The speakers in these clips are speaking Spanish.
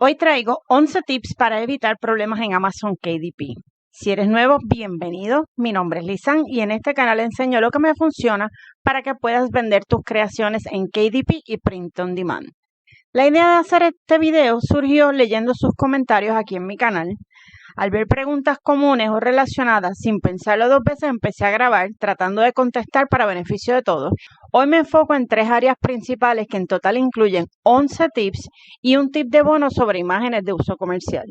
Hoy traigo 11 tips para evitar problemas en Amazon KDP. Si eres nuevo, bienvenido. Mi nombre es Lisan y en este canal enseño lo que me funciona para que puedas vender tus creaciones en KDP y Print on Demand. La idea de hacer este video surgió leyendo sus comentarios aquí en mi canal. Al ver preguntas comunes o relacionadas, sin pensarlo dos veces, empecé a grabar tratando de contestar para beneficio de todos. Hoy me enfoco en 3 áreas principales que en total incluyen 11 tips y un tip de bono sobre imágenes de uso comercial.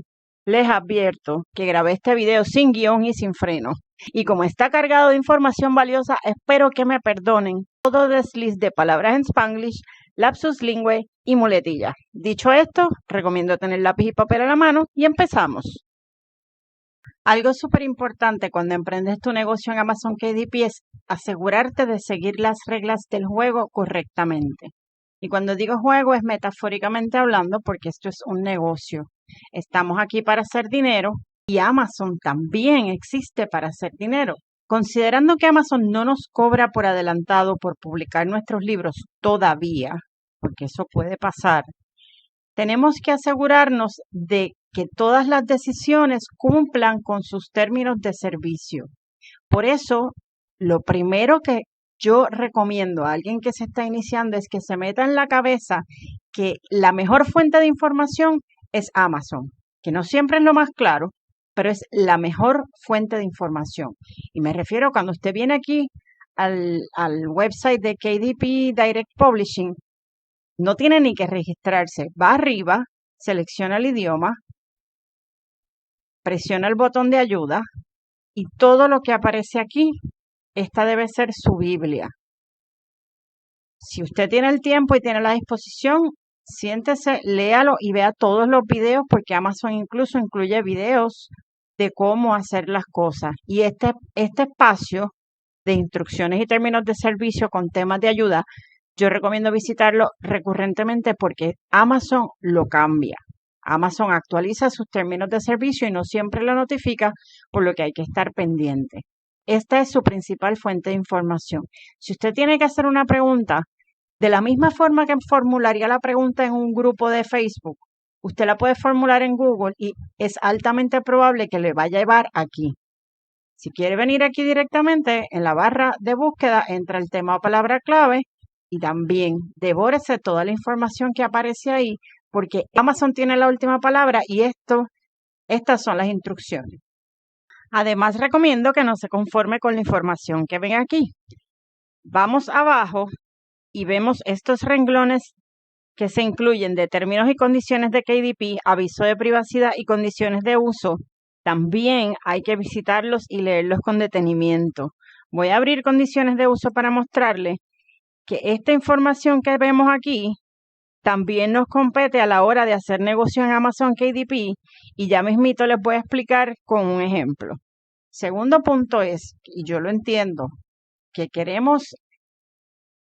Les advierto que grabé este video sin guión y sin freno. Y como está cargado de información valiosa, espero que me perdonen todo desliz de palabras en Spanglish, lapsus linguae y muletilla. Dicho esto, recomiendo tener lápiz y papel a la mano y empezamos. Algo súper importante cuando emprendes tu negocio en Amazon KDP es asegurarte de seguir las reglas del juego correctamente. Y cuando digo juego es metafóricamente hablando porque esto es un negocio. Estamos aquí para hacer dinero y Amazon también existe para hacer dinero. Considerando que Amazon no nos cobra por adelantado por publicar nuestros libros todavía, porque eso puede pasar, tenemos que asegurarnos de que todas las decisiones cumplan con sus términos de servicio. Por eso, lo primero que yo recomiendo a alguien que se está iniciando es que se meta en la cabeza que la mejor fuente de información es Amazon, que no siempre es lo más claro, pero es la mejor fuente de información. Y me refiero cuando usted viene aquí al website de KDP Direct Publishing, no tiene ni que registrarse. Va arriba, selecciona el idioma, presiona el botón de ayuda y todo lo que aparece aquí, esta debe ser su Biblia. Si usted tiene el tiempo y tiene la disposición, siéntese, léalo y vea todos los videos porque Amazon incluso incluye videos de cómo hacer las cosas. Y este espacio de instrucciones y términos de servicio con temas de ayuda, yo recomiendo visitarlo recurrentemente porque Amazon lo cambia. Amazon actualiza sus términos de servicio y no siempre lo notifica, por lo que hay que estar pendiente. Esta es su principal fuente de información. Si usted tiene que hacer una pregunta, de la misma forma que formularía la pregunta en un grupo de Facebook, usted la puede formular en Google y es altamente probable que le vaya a llevar aquí. Si quiere venir aquí directamente, en la barra de búsqueda entra el tema o palabra clave y también devórese toda la información que aparece ahí porque Amazon tiene la última palabra y estas son las instrucciones. Además, recomiendo que no se conforme con la información que ven aquí. Vamos abajo y vemos estos renglones que se incluyen de términos y condiciones de KDP, aviso de privacidad y condiciones de uso. También hay que visitarlos y leerlos con detenimiento. Voy a abrir condiciones de uso para mostrarles que esta información que vemos aquí también nos compete a la hora de hacer negocio en Amazon KDP y ya mismito les voy a explicar con un ejemplo. Segundo punto es, y yo lo entiendo, que queremos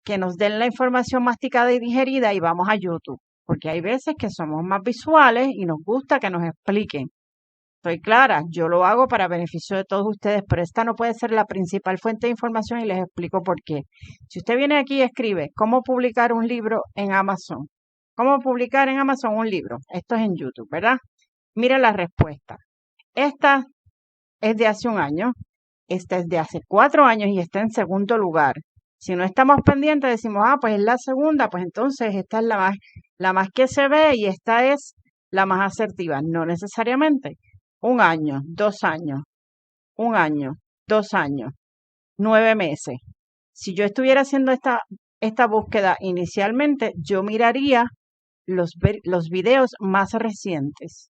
que nos den la información masticada y digerida y vamos a YouTube, porque hay veces que somos más visuales y nos gusta que nos expliquen. Estoy clara, yo lo hago para beneficio de todos ustedes, pero esta no puede ser la principal fuente de información y les explico por qué. Si usted viene aquí y escribe cómo publicar un libro en Amazon, cómo publicar en Amazon un libro, esto es en YouTube, ¿verdad? Mira la respuesta. Esta es de hace un año, esta es de hace 4 años y está en segundo lugar. Si no estamos pendientes, decimos, pues es la segunda, pues entonces esta es la más que se ve y esta es la más asertiva. No necesariamente. 1 año, 2 años, 1 año, 2 años, 9 meses. Si yo estuviera haciendo esta búsqueda inicialmente, yo miraría los videos más recientes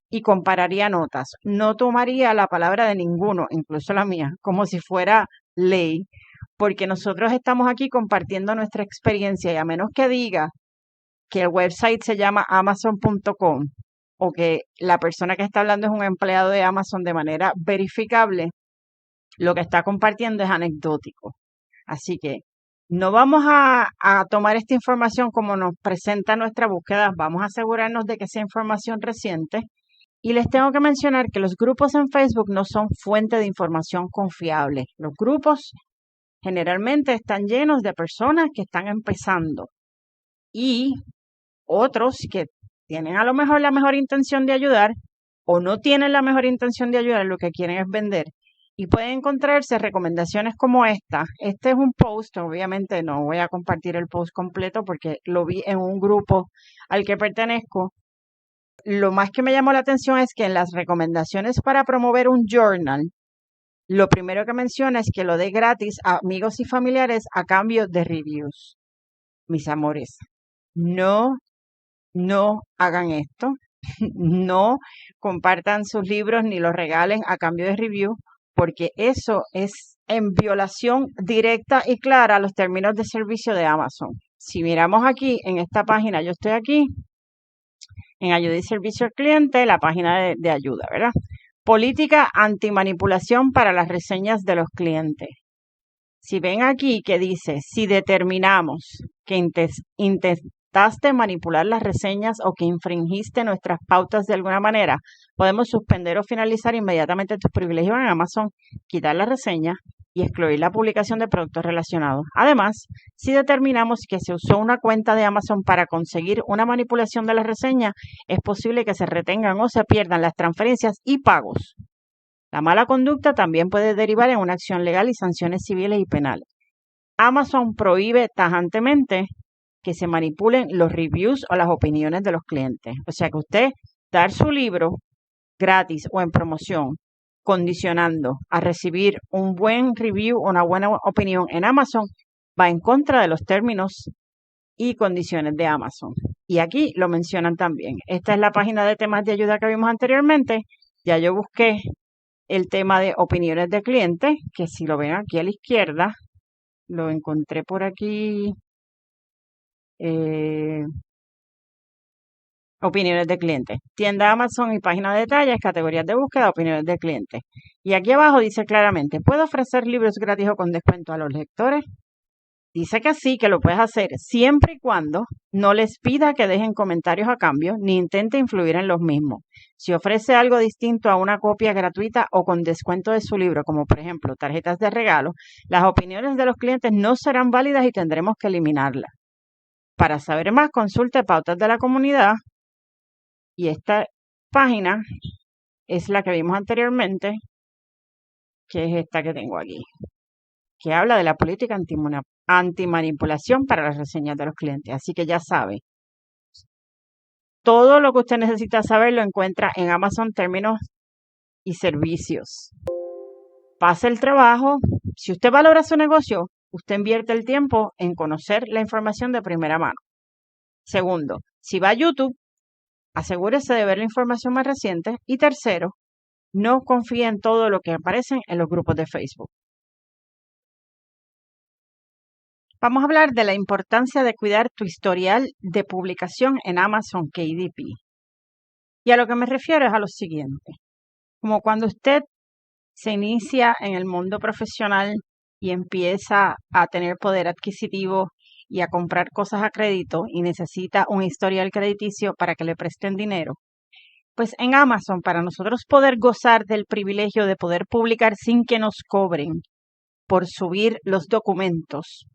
y compararía notas. No tomaría la palabra de ninguno, incluso la mía, como si fuera ley, porque nosotros estamos aquí compartiendo nuestra experiencia y a menos que diga que el website se llama amazon.com o que la persona que está hablando es un empleado de Amazon de manera verificable, lo que está compartiendo es anecdótico. Así que no vamos a tomar esta información como nos presenta nuestra búsqueda, vamos a asegurarnos de que sea información reciente. Y les tengo que mencionar que los grupos en Facebook no son fuente de información confiable. Los grupos generalmente están llenos de personas que están empezando y otros que tienen a lo mejor la mejor intención de ayudar o no tienen la mejor intención de ayudar, lo que quieren es vender. Y pueden encontrarse recomendaciones como esta. Este es un post, obviamente no voy a compartir el post completo porque lo vi en un grupo al que pertenezco. Lo más que me llamó la atención es que en las recomendaciones para promover un journal, lo primero que menciona es que lo dé gratis a amigos y familiares a cambio de reviews. Mis amores, no hagan esto. No compartan sus libros ni los regalen a cambio de review, porque eso es en violación directa y clara a los términos de servicio de Amazon. Si miramos aquí en esta página, yo estoy aquí en ayuda y servicio al cliente, la página de ayuda, ¿verdad? Política antimanipulación para las reseñas de los clientes. Si ven aquí que dice, si determinamos que intentaste manipular las reseñas o que infringiste nuestras pautas de alguna manera, podemos suspender o finalizar inmediatamente tus privilegios en Amazon, quitar la reseña y excluir la publicación de productos relacionados. Además, si determinamos que se usó una cuenta de Amazon para conseguir una manipulación de la reseña, es posible que se retengan o se pierdan las transferencias y pagos. La mala conducta también puede derivar en una acción legal y sanciones civiles y penales. Amazon prohíbe tajantemente que se manipulen los reviews o las opiniones de los clientes. O sea que usted dar su libro gratis o en promoción, condicionando a recibir un buen review o una buena opinión en Amazon, va en contra de los términos y condiciones de Amazon. Y aquí lo mencionan también. Esta es la página de temas de ayuda que vimos anteriormente. Ya yo busqué el tema de opiniones de clientes, que si lo ven aquí a la izquierda, lo encontré por aquí. Opiniones de clientes. Tienda Amazon y página de detalles, categorías de búsqueda, opiniones de clientes. Y aquí abajo dice claramente, ¿puedo ofrecer libros gratis o con descuento a los lectores? Dice que sí, que lo puedes hacer siempre y cuando no les pida que dejen comentarios a cambio ni intente influir en los mismos. Si ofrece algo distinto a una copia gratuita o con descuento de su libro, como por ejemplo tarjetas de regalo, las opiniones de los clientes no serán válidas y tendremos que eliminarlas. Para saber más, consulte pautas de la comunidad. Y esta página es la que vimos anteriormente, que es esta que tengo aquí, que habla de la política antimanipulación para las reseñas de los clientes. Así que ya sabe, todo lo que usted necesita saber lo encuentra en Amazon Términos y Servicios. Pase el trabajo. Si usted valora su negocio, usted invierte el tiempo en conocer la información de primera mano. Segundo, si va a YouTube, asegúrese de ver la información más reciente. Y tercero, no confíe en todo lo que aparece en los grupos de Facebook. Vamos a hablar de la importancia de cuidar tu historial de publicación en Amazon KDP. Y a lo que me refiero es a lo siguiente. Como cuando usted se inicia en el mundo profesional y empieza a tener poder adquisitivo y a comprar cosas a crédito y necesita un historial crediticio para que le presten dinero, pues en Amazon, para nosotros poder gozar del privilegio de poder publicar sin que nos cobren por subir los documentos,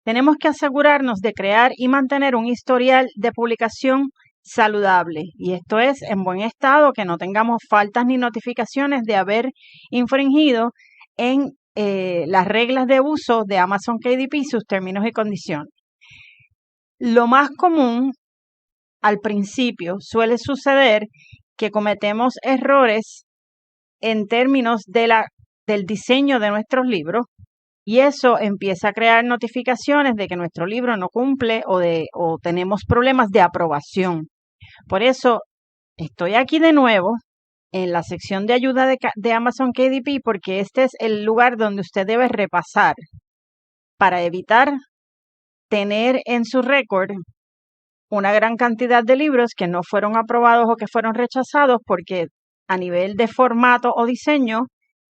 tenemos que asegurarnos de crear y mantener un historial de publicación saludable. Y esto es en buen estado, que no tengamos faltas ni notificaciones de haber infringido en las reglas de uso de Amazon KDP y sus términos y condiciones. Lo más común al principio suele suceder que cometemos errores en términos del diseño de nuestros libros y eso empieza a crear notificaciones de que nuestro libro no cumple o tenemos problemas de aprobación. Por eso estoy aquí de nuevo en la sección de ayuda de Amazon KDP porque este es el lugar donde usted debe repasar para evitar tener en su récord una gran cantidad de libros que no fueron aprobados o que fueron rechazados porque a nivel de formato o diseño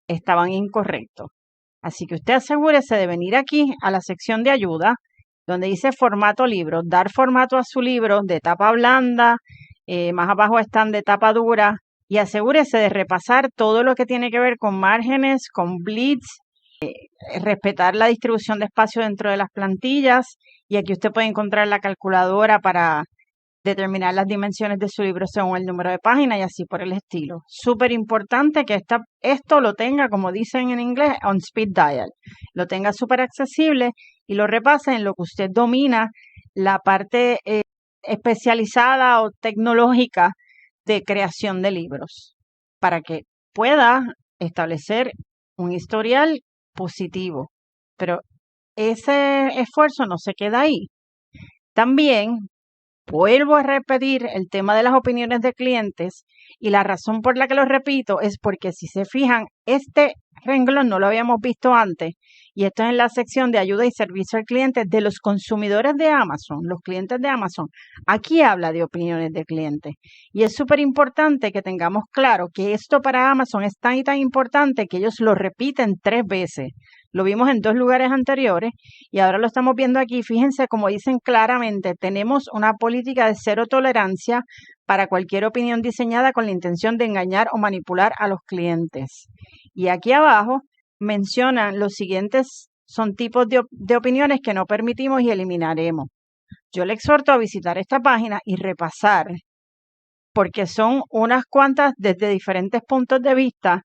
estaban incorrectos. Así que usted asegúrese de venir aquí a la sección de ayuda donde dice formato libro, dar formato a su libro de tapa blanda, más abajo están de tapa dura y asegúrese de repasar todo lo que tiene que ver con márgenes, con bleeds, respetar la distribución de espacio dentro de las plantillas y aquí usted puede encontrar la calculadora para determinar las dimensiones de su libro según el número de páginas y así por el estilo. Súper importante que esto lo tenga, como dicen en inglés, on speed dial. Lo tenga súper accesible y lo repase en lo que usted domina, la parte especializada o tecnológica de creación de libros, para que pueda establecer un historial positivo. Pero ese esfuerzo no se queda ahí. También vuelvo a repetir el tema de las opiniones de clientes y la razón por la que lo repito es porque si se fijan, este renglón no lo habíamos visto antes y esto es en la sección de ayuda y servicio al cliente de los consumidores de Amazon, los clientes de Amazon. Aquí habla de opiniones de clientes y es súper importante que tengamos claro que esto para Amazon es tan y tan importante que ellos lo repiten 3 veces. Lo vimos en 2 lugares anteriores y ahora lo estamos viendo aquí. Fíjense, como dicen claramente, tenemos una política de cero tolerancia para cualquier opinión diseñada con la intención de engañar o manipular a los clientes. Y aquí abajo mencionan los siguientes, son tipos de opiniones que no permitimos y eliminaremos. Yo le exhorto a visitar esta página y repasar, porque son unas cuantas desde diferentes puntos de vista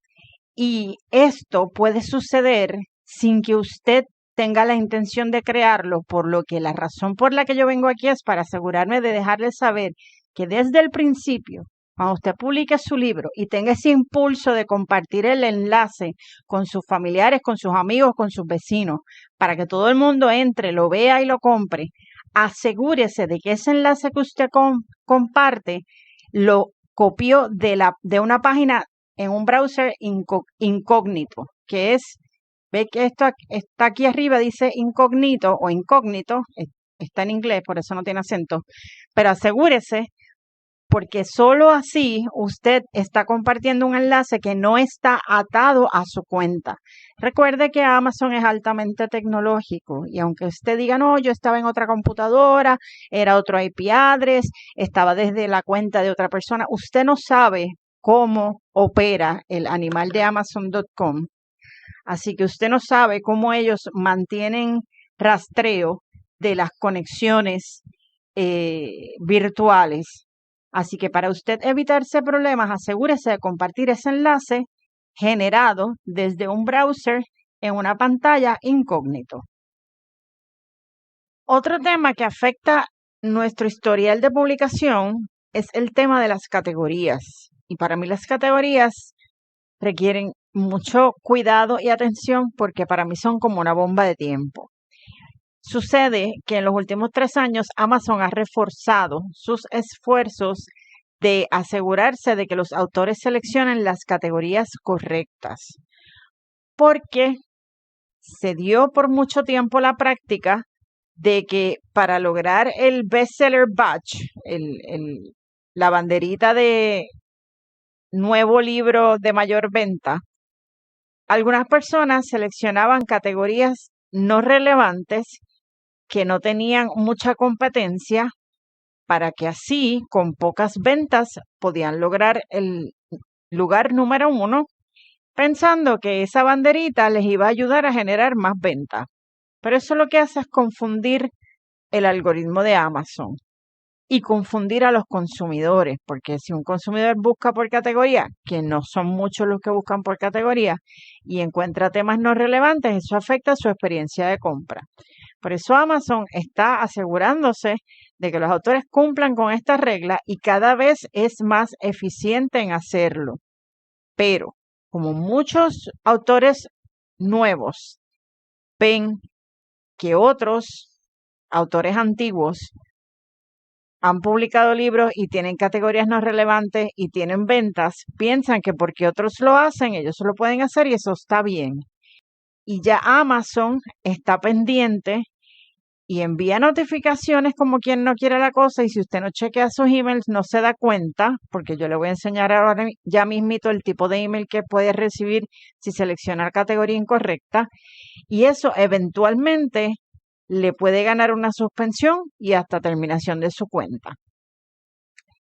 y esto puede suceder sin que usted tenga la intención de crearlo, por lo que la razón por la que yo vengo aquí es para asegurarme de dejarle saber que desde el principio, cuando usted publique su libro y tenga ese impulso de compartir el enlace con sus familiares, con sus amigos, con sus vecinos, para que todo el mundo entre, lo vea y lo compre, asegúrese de que ese enlace que usted comparte lo copió de una página en un browser incógnito, que es, ve que esto está aquí arriba, dice incógnito o incógnito, está en inglés, por eso no tiene acento, pero asegúrese, porque solo así usted está compartiendo un enlace que no está atado a su cuenta. Recuerde que Amazon es altamente tecnológico y aunque usted diga, no, yo estaba en otra computadora, era otro IP address, estaba desde la cuenta de otra persona, usted no sabe cómo opera el animal de Amazon.com. Así que usted no sabe cómo ellos mantienen rastreo de las conexiones virtuales. Así que para usted evitarse problemas, asegúrese de compartir ese enlace generado desde un browser en una pantalla incógnito. Otro tema que afecta nuestro historial de publicación es el tema de las categorías. Y para mí las categorías requieren mucho cuidado y atención porque para mí son como una bomba de tiempo. Sucede que en los últimos 3 años Amazon ha reforzado sus esfuerzos de asegurarse de que los autores seleccionen las categorías correctas, porque se dio por mucho tiempo la práctica de que para lograr el bestseller badge, la banderita de nuevo libro de mayor venta, algunas personas seleccionaban categorías no relevantes que no tenían mucha competencia para que así, con pocas ventas, podían lograr el lugar número 1, pensando que esa banderita les iba a ayudar a generar más ventas. Pero eso lo que hace es confundir el algoritmo de Amazon y confundir a los consumidores, porque si un consumidor busca por categoría, que no son muchos los que buscan por categoría, y encuentra temas no relevantes, eso afecta su experiencia de compra. Por eso Amazon está asegurándose de que los autores cumplan con esta regla y cada vez es más eficiente en hacerlo. Pero como muchos autores nuevos ven que otros autores antiguos han publicado libros y tienen categorías no relevantes y tienen ventas, piensan que porque otros lo hacen, ellos lo pueden hacer y eso está bien. Y ya Amazon está pendiente y envía notificaciones como quien no quiere la cosa, y si usted no chequea sus emails no se da cuenta, porque yo le voy a enseñar ahora ya mismito el tipo de email que puede recibir si selecciona la categoría incorrecta, y eso eventualmente le puede ganar una suspensión y hasta terminación de su cuenta.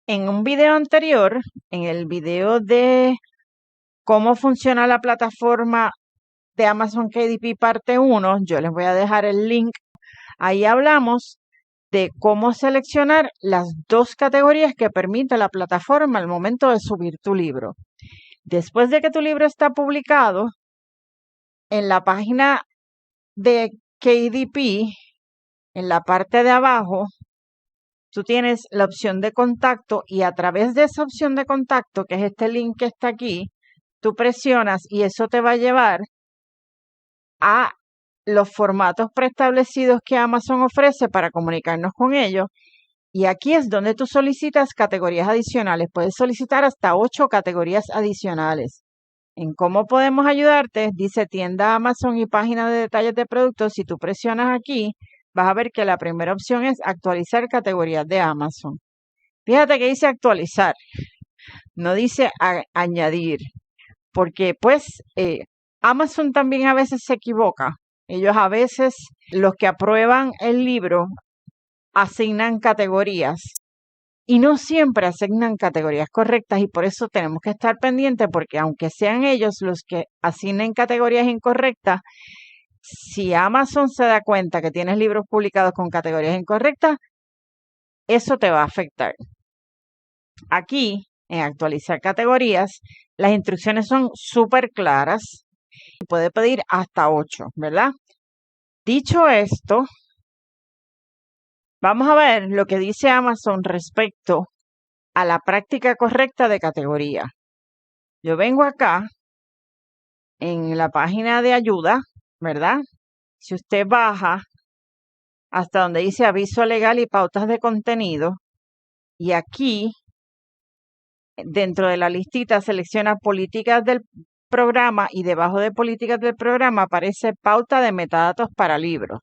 En un video anterior, en el video de cómo funciona la plataforma de Amazon KDP parte 1, yo les voy a dejar el link. Ahí hablamos de cómo seleccionar las dos categorías que permite la plataforma al momento de subir tu libro. Después de que tu libro está publicado, en la página de KDP, en la parte de abajo, tú tienes la opción de contacto y a través de esa opción de contacto, que es este link que está aquí, tú presionas y eso te va a llevar a los formatos preestablecidos que Amazon ofrece para comunicarnos con ellos. Y aquí es donde tú solicitas categorías adicionales. Puedes solicitar hasta 8 categorías adicionales. En cómo podemos ayudarte, dice tienda Amazon y página de detalles de productos. Si tú presionas aquí, vas a ver que la primera opción es actualizar categorías de Amazon. Fíjate que dice actualizar, no dice añadir, porque pues Amazon también a veces se equivoca. Ellos a veces, los que aprueban el libro, asignan categorías y no siempre asignan categorías correctas y por eso tenemos que estar pendientes porque aunque sean ellos los que asignen categorías incorrectas, si Amazon se da cuenta que tienes libros publicados con categorías incorrectas, eso te va a afectar. Aquí, en actualizar categorías, las instrucciones son súper claras y puede pedir hasta 8, ¿verdad? Dicho esto, vamos a ver lo que dice Amazon respecto a la práctica correcta de categoría. Yo vengo acá en la página de ayuda, ¿verdad? Si usted baja hasta donde dice aviso legal y pautas de contenido, y aquí dentro de la listita selecciona políticas del programa y debajo de políticas del programa aparece pauta de metadatos para libros.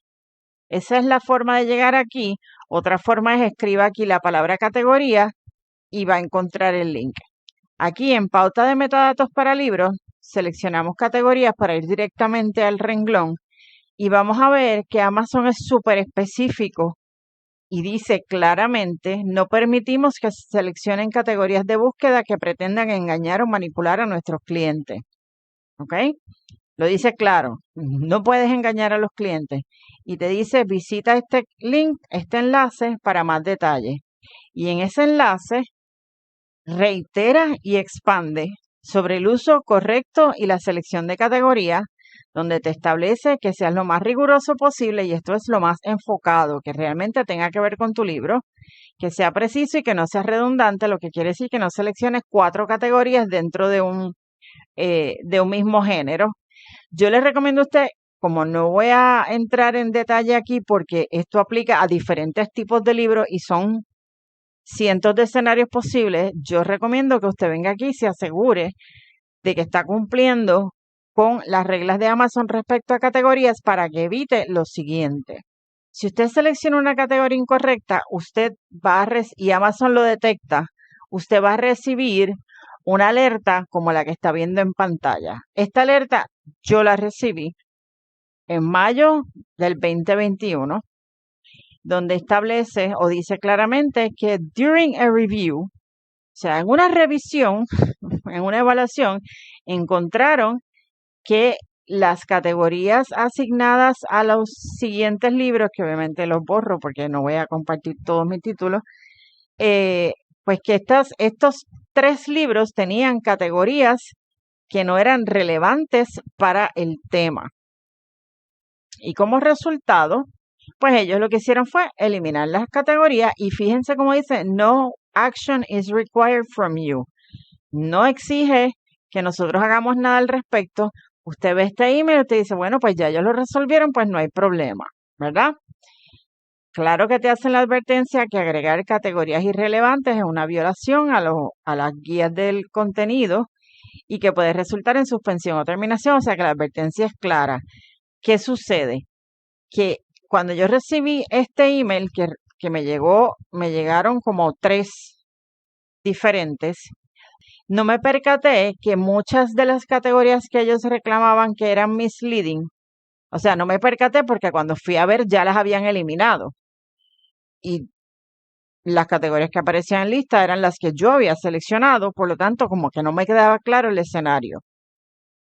Esa es la forma de llegar aquí. Otra forma es escriba aquí la palabra categoría y va a encontrar el link. Aquí en pauta de metadatos para libros seleccionamos categorías para ir directamente al renglón y vamos a ver que Amazon es súper específico y dice claramente, no permitimos que se seleccionen categorías de búsqueda que pretendan engañar o manipular a nuestros clientes. ¿Ok? Lo dice claro, no puedes engañar a los clientes. Y te dice, visita este link, este enlace para más detalles. Y en ese enlace, reitera y expande sobre el uso correcto y la selección de categorías, donde te establece que seas lo más riguroso posible, y esto es lo más enfocado, que realmente tenga que ver con tu libro, que sea preciso y que no sea redundante, lo que quiere decir que no selecciones 4 categorías dentro de un mismo género. Yo les recomiendo a usted, como no voy a entrar en detalle aquí porque esto aplica a diferentes tipos de libros y son cientos de escenarios posibles, yo recomiendo que usted venga aquí y se asegure de que está cumpliendo con las reglas de Amazon respecto a categorías para que evite lo siguiente. Si usted selecciona una categoría incorrecta, usted va a y Amazon lo detecta, usted va a recibir una alerta como la que está viendo en pantalla. Esta alerta yo la recibí en mayo del 2021, donde establece o dice claramente que during a review, o sea, en una revisión, en una evaluación, encontraron que las categorías asignadas a los siguientes libros, que obviamente los borro porque no voy a compartir todos mis títulos, pues que estos 3 libros tenían categorías que no eran relevantes para el tema. Y como resultado, pues ellos lo que hicieron fue eliminar las categorías y fíjense cómo dice, no action is required from you. No exige que nosotros hagamos nada al respecto. Usted ve este email y usted dice, bueno, pues ya ellos lo resolvieron, pues no hay problema, ¿verdad? Claro que te hacen la advertencia que agregar categorías irrelevantes es una violación a las guías del contenido y que puede resultar en suspensión o terminación, o sea que la advertencia es clara. ¿Qué sucede? Que cuando yo recibí este email que me llegaron como 3 diferentes, no me percaté que muchas de las categorías que ellos reclamaban que eran misleading, o sea, no me percaté porque cuando fui a ver ya las habían eliminado. Y las categorías que aparecían en lista eran las que yo había seleccionado, por lo tanto, como que no me quedaba claro el escenario.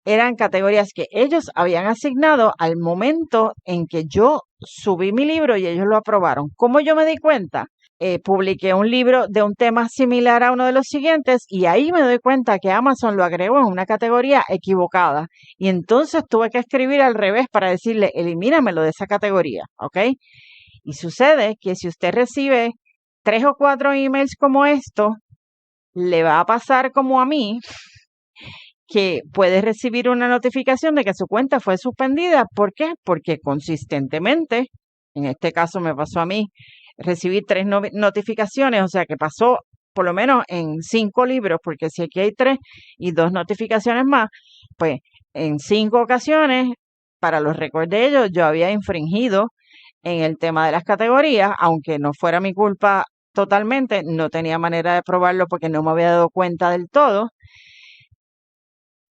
eran categorías que ellos habían asignado al momento en que yo subí mi libro y ellos lo aprobaron. ¿Cómo yo me di cuenta? Publiqué un libro de un tema similar a uno de los siguientes y ahí me doy cuenta que Amazon lo agregó en una categoría equivocada. Y entonces tuve que escribir al revés para decirle, elimínamelo de esa categoría, ¿ok? Y sucede que si usted recibe 3 o 4 emails como esto, le va a pasar como a mí, que puede recibir una notificación de que su cuenta fue suspendida. ¿Por qué? Porque consistentemente, en este caso me pasó a mí, recibí 3 notificaciones, o sea que pasó por lo menos en 5 libros, porque si aquí hay 3 y 2 notificaciones más, pues en 5 ocasiones, para los récords de ellos, yo había infringido en el tema de las categorías, aunque no fuera mi culpa totalmente, no tenía manera de probarlo porque no me había dado cuenta del todo.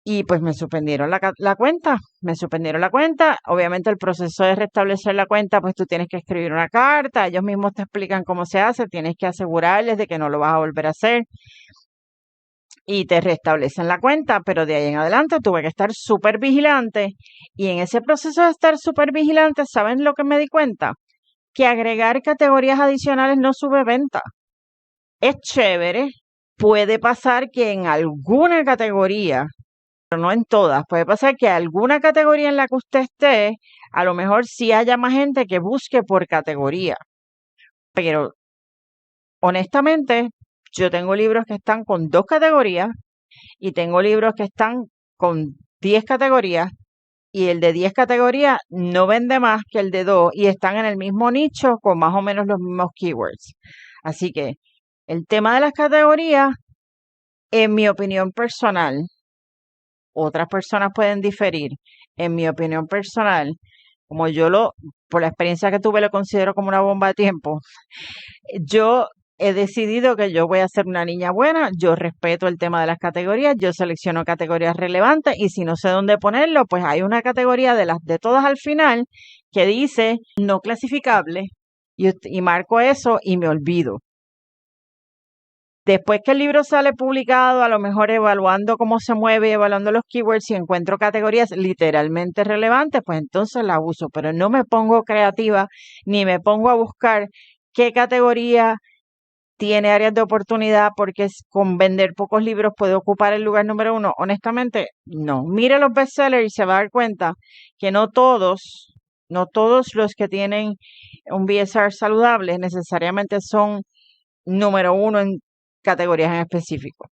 Y pues me suspendieron la cuenta, me suspendieron la cuenta. Obviamente el proceso de restablecer la cuenta, pues tú tienes que escribir una carta, ellos mismos te explican cómo se hace, tienes que asegurarles de que no lo vas a volver a hacer y te restablecen la cuenta, pero de ahí en adelante tuve que estar súper vigilante y en ese proceso de estar súper vigilante, ¿saben lo que me di cuenta? Que agregar categorías adicionales no sube venta. Es chévere, puede pasar que en alguna categoría, pero no en todas. Puede pasar que alguna categoría en la que usted esté, a lo mejor sí haya más gente que busque por categoría. Pero honestamente, yo tengo libros que están con 2 categorías y tengo libros que están con 10 categorías y el de 10 categorías no vende más que el de 2 y están en el mismo nicho con más o menos los mismos keywords. Así que el tema de las categorías, en mi opinión personal, otras personas pueden diferir. En mi opinión personal, como por la experiencia que tuve, lo considero como una bomba de tiempo. Yo he decidido que yo voy a ser una niña buena, yo respeto el tema de las categorías, yo selecciono categorías relevantes y si no sé dónde ponerlo, pues hay una categoría de todas al final que dice no clasificable y marco eso y me olvido. Después que el libro sale publicado, a lo mejor evaluando cómo se mueve, evaluando los keywords, si encuentro categorías literalmente relevantes, pues entonces la uso, pero no me pongo creativa ni me pongo a buscar qué categoría tiene áreas de oportunidad porque con vender pocos libros puede ocupar el lugar número 1. Honestamente, no. Mire los bestsellers y se va a dar cuenta que no todos los que tienen un BSR saludable necesariamente son número 1 en categorías en específico.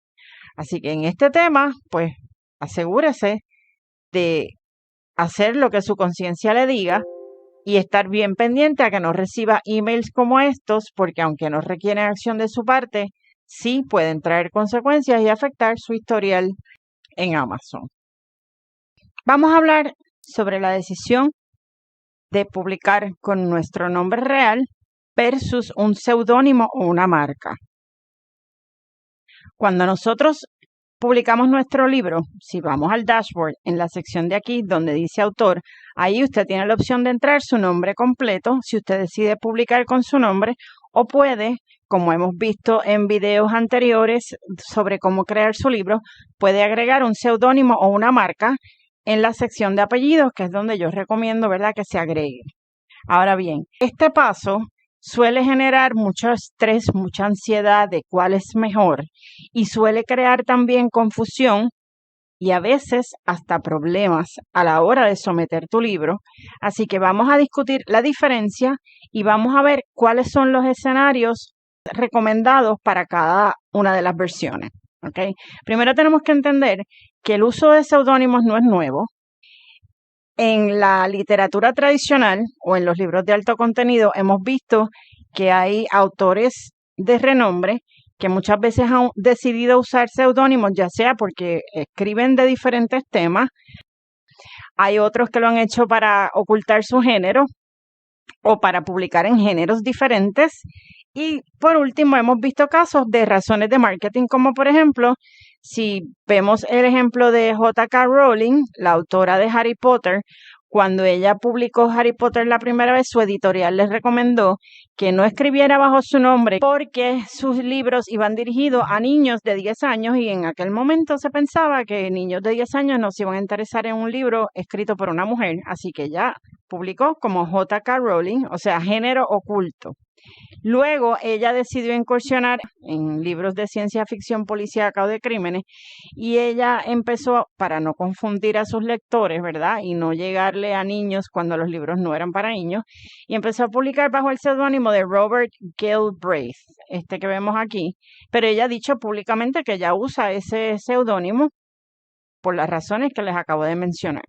Así que en este tema, pues asegúrese de hacer lo que su conciencia le diga y estar bien pendiente a que no reciba emails como estos, porque aunque no requieren acción de su parte, sí pueden traer consecuencias y afectar su historial en Amazon. Vamos a hablar sobre la decisión de publicar con nuestro nombre real versus un seudónimo o una marca. Cuando nosotros publicamos nuestro libro, si vamos al dashboard, en la sección de aquí donde dice autor, ahí usted tiene la opción de entrar su nombre completo, si usted decide publicar con su nombre, o puede, como hemos visto en videos anteriores sobre cómo crear su libro, puede agregar un seudónimo o una marca en la sección de apellidos, que es donde yo recomiendo, ¿verdad?, que se agregue. Ahora bien, este paso suele generar mucho estrés, mucha ansiedad de cuál es mejor y suele crear también confusión y a veces hasta problemas a la hora de someter tu libro. Así que vamos a discutir la diferencia y vamos a ver cuáles son los escenarios recomendados para cada una de las versiones. ¿Okay? Primero tenemos que entender que el uso de seudónimos no es nuevo. En la literatura tradicional o en los libros de alto contenido hemos visto que hay autores de renombre que muchas veces han decidido usar seudónimos, ya sea porque escriben de diferentes temas, hay otros que lo han hecho para ocultar su género o para publicar en géneros diferentes. Y por último, hemos visto casos de razones de marketing, como por ejemplo, si vemos el ejemplo de J.K. Rowling, la autora de Harry Potter, cuando ella publicó Harry Potter la primera vez, su editorial les recomendó que no escribiera bajo su nombre porque sus libros iban dirigidos a niños de 10 años y en aquel momento se pensaba que niños de 10 años no se iban a interesar en un libro escrito por una mujer, así que ella publicó como J.K. Rowling, o sea, género oculto. Luego ella decidió incursionar en libros de ciencia ficción policíaca o de crímenes y ella empezó, para no confundir a sus lectores, ¿verdad? Y no llegarle a niños cuando los libros no eran para niños, y empezó a publicar bajo el seudónimo de Robert Galbraith, este que vemos aquí, pero ella ha dicho públicamente que ella usa ese seudónimo por las razones que les acabo de mencionar.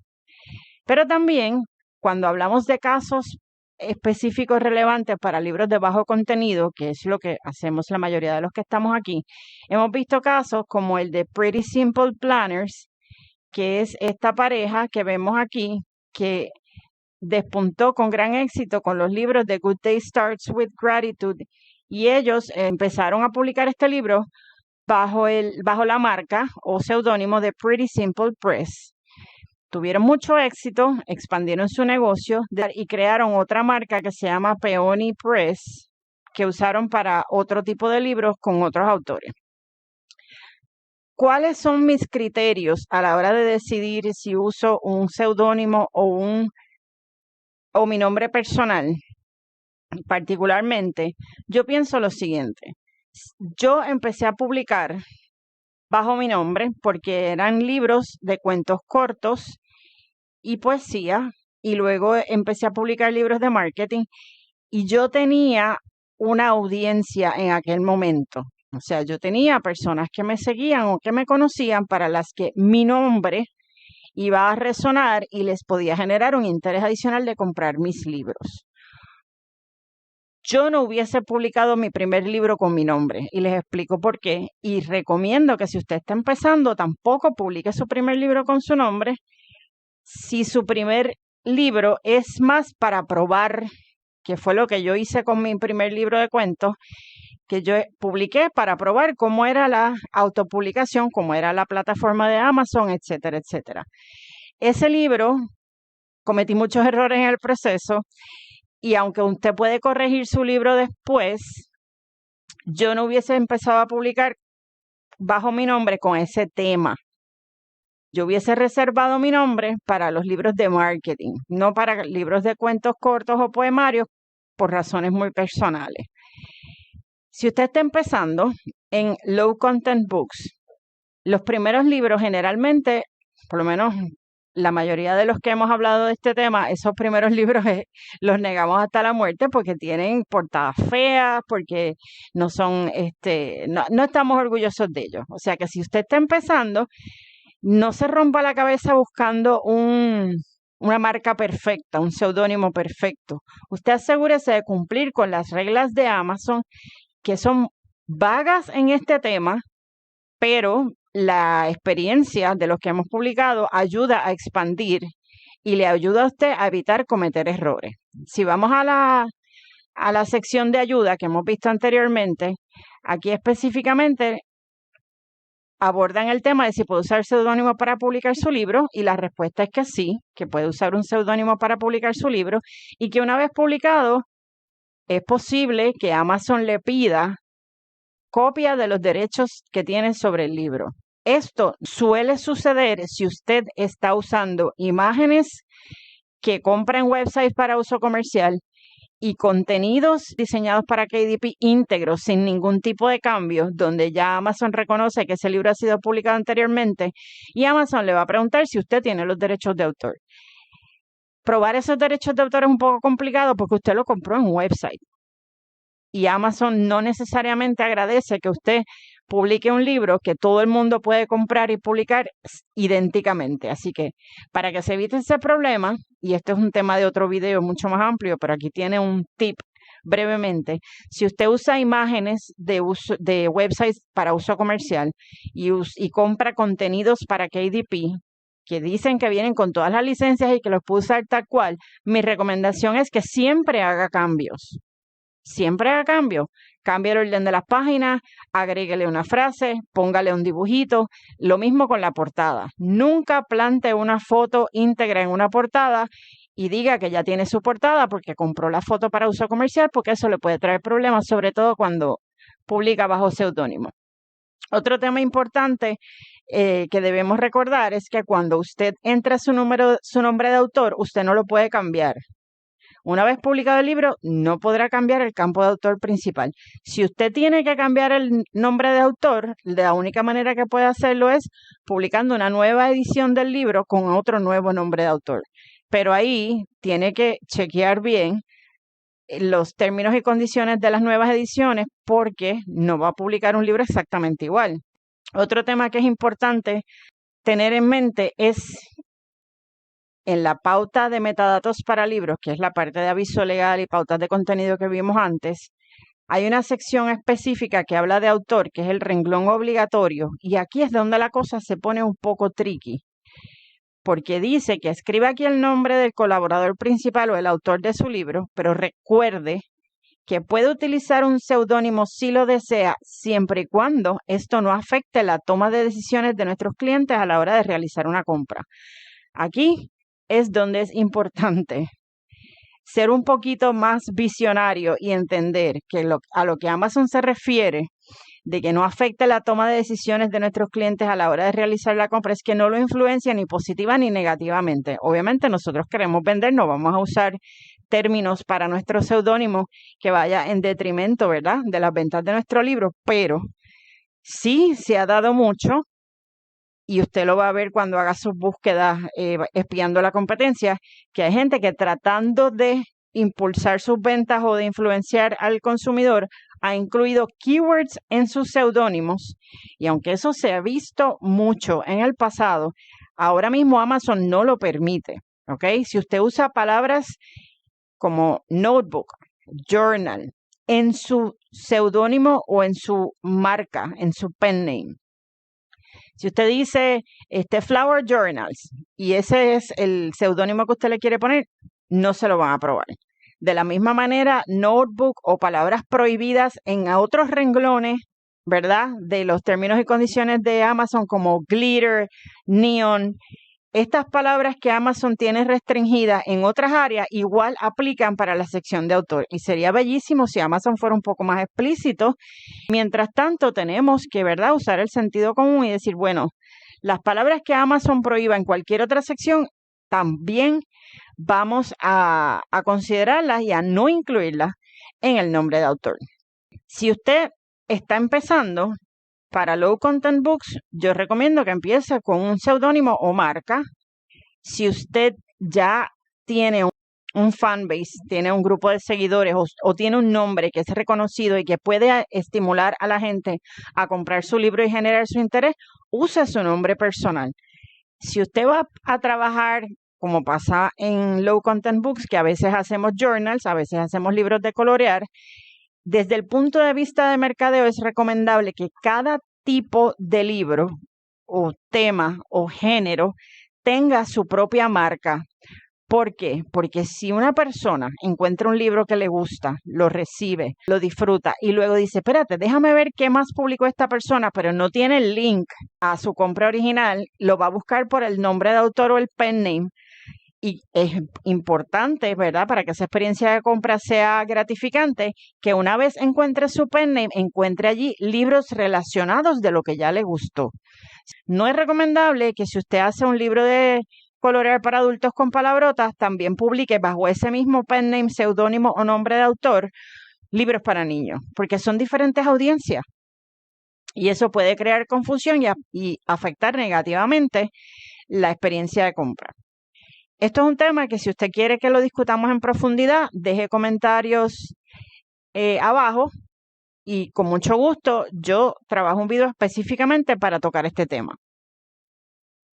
Pero también, cuando hablamos de casos específicos relevantes para libros de bajo contenido, que es lo que hacemos la mayoría de los que estamos aquí, hemos visto casos como el de Pretty Simple Planners, que es esta pareja que vemos aquí, que despuntó con gran éxito con los libros de Good Day Starts with Gratitude, y ellos empezaron a publicar este libro bajo la marca o seudónimo de Pretty Simple Press. Tuvieron mucho éxito, expandieron su negocio y crearon otra marca que se llama Peony Press, que usaron para otro tipo de libros con otros autores. ¿Cuáles son mis criterios a la hora de decidir si uso un seudónimo o mi nombre personal? Particularmente, yo pienso lo siguiente. Yo empecé a publicar bajo mi nombre porque eran libros de cuentos cortos y poesía, y luego empecé a publicar libros de marketing y yo tenía una audiencia en aquel momento. O sea, yo tenía personas que me seguían o que me conocían para las que mi nombre iba a resonar y les podía generar un interés adicional de comprar mis libros. Yo no hubiese publicado mi primer libro con mi nombre y les explico por qué. Y recomiendo que si usted está empezando, tampoco publique su primer libro con su nombre. Si su primer libro es más para probar, que fue lo que yo hice con mi primer libro de cuentos, que yo publiqué para probar cómo era la autopublicación, cómo era la plataforma de Amazon, etcétera, etcétera. Ese libro, cometí muchos errores en el proceso y aunque usted puede corregir su libro después, yo no hubiese empezado a publicar bajo mi nombre con ese tema. Yo hubiese reservado mi nombre para los libros de marketing, no para libros de cuentos cortos o poemarios por razones muy personales. Si usted está empezando en Low Content Books, los primeros libros generalmente, por lo menos la mayoría de los que hemos hablado de este tema, esos primeros libros los negamos hasta la muerte porque tienen portadas feas, porque no son, no estamos orgullosos de ellos. O sea que si usted está empezando, no se rompa la cabeza buscando una marca perfecta, un seudónimo perfecto. Usted asegúrese de cumplir con las reglas de Amazon, que son vagas en este tema, pero la experiencia de los que hemos publicado ayuda a expandir y le ayuda a usted a evitar cometer errores. Si vamos a la sección de ayuda que hemos visto anteriormente, aquí específicamente abordan el tema de si puede usar seudónimo para publicar su libro y la respuesta es que sí, que puede usar un seudónimo para publicar su libro y que una vez publicado es posible que Amazon le pida copia de los derechos que tiene sobre el libro. Esto suele suceder si usted está usando imágenes que compra en websites para uso comercial y contenidos diseñados para KDP íntegros sin ningún tipo de cambio, donde ya Amazon reconoce que ese libro ha sido publicado anteriormente y Amazon le va a preguntar si usted tiene los derechos de autor. Probar esos derechos de autor es un poco complicado porque usted lo compró en un website y Amazon no necesariamente agradece que usted publique un libro que todo el mundo puede comprar y publicar idénticamente. Así que para que se evite ese problema, y este es un tema de otro video mucho más amplio, pero aquí tiene un tip brevemente. Si usted usa imágenes de websites para uso comercial y compra contenidos para KDP, que dicen que vienen con todas las licencias y que los puede usar tal cual, mi recomendación es que siempre haga cambios. Siempre haga cambio. Cambie el orden de las páginas, agréguele una frase, póngale un dibujito. Lo mismo con la portada. Nunca plante una foto íntegra en una portada y diga que ya tiene su portada porque compró la foto para uso comercial, porque eso le puede traer problemas, sobre todo cuando publica bajo seudónimo. Otro tema importante que debemos recordar es que cuando usted entra su nombre de autor, usted no lo puede cambiar. Una vez publicado el libro, no podrá cambiar el campo de autor principal. Si usted tiene que cambiar el nombre de autor, la única manera que puede hacerlo es publicando una nueva edición del libro con otro nuevo nombre de autor. Pero ahí tiene que chequear bien los términos y condiciones de las nuevas ediciones porque no va a publicar un libro exactamente igual. Otro tema que es importante tener en mente es en la pauta de metadatos para libros, que es la parte de aviso legal y pautas de contenido que vimos antes, hay una sección específica que habla de autor, que es el renglón obligatorio, y aquí es donde la cosa se pone un poco tricky, porque dice que escriba aquí el nombre del colaborador principal o el autor de su libro, pero recuerde que puede utilizar un seudónimo si lo desea, siempre y cuando esto no afecte la toma de decisiones de nuestros clientes a la hora de realizar una compra. Aquí es donde es importante ser un poquito más visionario y entender que a lo que Amazon se refiere de que no afecte la toma de decisiones de nuestros clientes a la hora de realizar la compra es que no lo influencia ni positiva ni negativamente. Obviamente nosotros queremos vender, no vamos a usar términos para nuestro seudónimo que vaya en detrimento, ¿verdad?, de las ventas de nuestro libro, pero sí se ha dado mucho y usted lo va a ver cuando haga sus búsquedas espiando la competencia, que hay gente que tratando de impulsar sus ventas o de influenciar al consumidor ha incluido keywords en sus seudónimos y aunque eso se ha visto mucho en el pasado, ahora mismo Amazon no lo permite, ¿ok? Si usted usa palabras como notebook, journal, en su seudónimo o en su marca, en su pen name. Si usted dice Flower Journals y ese es el seudónimo que usted le quiere poner, no se lo van a aprobar. De la misma manera, notebook o palabras prohibidas en otros renglones, ¿verdad?, de los términos y condiciones de Amazon como glitter, neon. Estas palabras que Amazon tiene restringidas en otras áreas igual aplican para la sección de autor y sería bellísimo si Amazon fuera un poco más explícito. Mientras tanto, tenemos que, ¿verdad?, usar el sentido común y decir, bueno, las palabras que Amazon prohíba en cualquier otra sección, también vamos a considerarlas y a no incluirlas en el nombre de autor. Si usted está empezando, para Low Content Books, yo recomiendo que empiece con un seudónimo o marca. Si usted ya tiene un fanbase, tiene un grupo de seguidores o tiene un nombre que es reconocido y que puede estimular a la gente a comprar su libro y generar su interés, use su nombre personal. Si usted va a trabajar, como pasa en Low Content Books, que a veces hacemos journals, a veces hacemos libros de colorear, desde el punto de vista de mercadeo es recomendable que cada tipo de libro o tema o género tenga su propia marca. ¿Por qué? Porque si una persona encuentra un libro que le gusta, lo recibe, lo disfruta y luego dice, espérate, déjame ver qué más publicó esta persona, pero no tiene el link a su compra original, lo va a buscar por el nombre de autor o el pen name. Y es importante, ¿verdad?, para que esa experiencia de compra sea gratificante, que una vez encuentre su pen name, encuentre allí libros relacionados de lo que ya le gustó. No es recomendable que si usted hace un libro de colorear para adultos con palabrotas, también publique bajo ese mismo pen name, seudónimo o nombre de autor, libros para niños, porque son diferentes audiencias. Y eso puede crear confusión y afectar negativamente la experiencia de compra. Esto es un tema que si usted quiere que lo discutamos en profundidad, deje comentarios abajo y con mucho gusto yo trabajo un video específicamente para tocar este tema.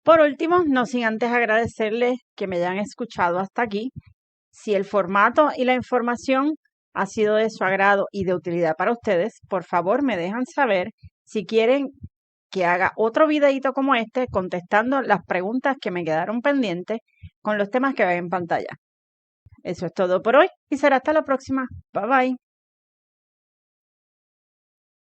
Por último, no sin antes agradecerles que me hayan escuchado hasta aquí. Si el formato y la información ha sido de su agrado y de utilidad para ustedes, por favor me dejan saber si quieren que haga otro videito como este contestando las preguntas que me quedaron pendientes con los temas que ven en pantalla. Eso es todo por hoy y será hasta la próxima. Bye bye.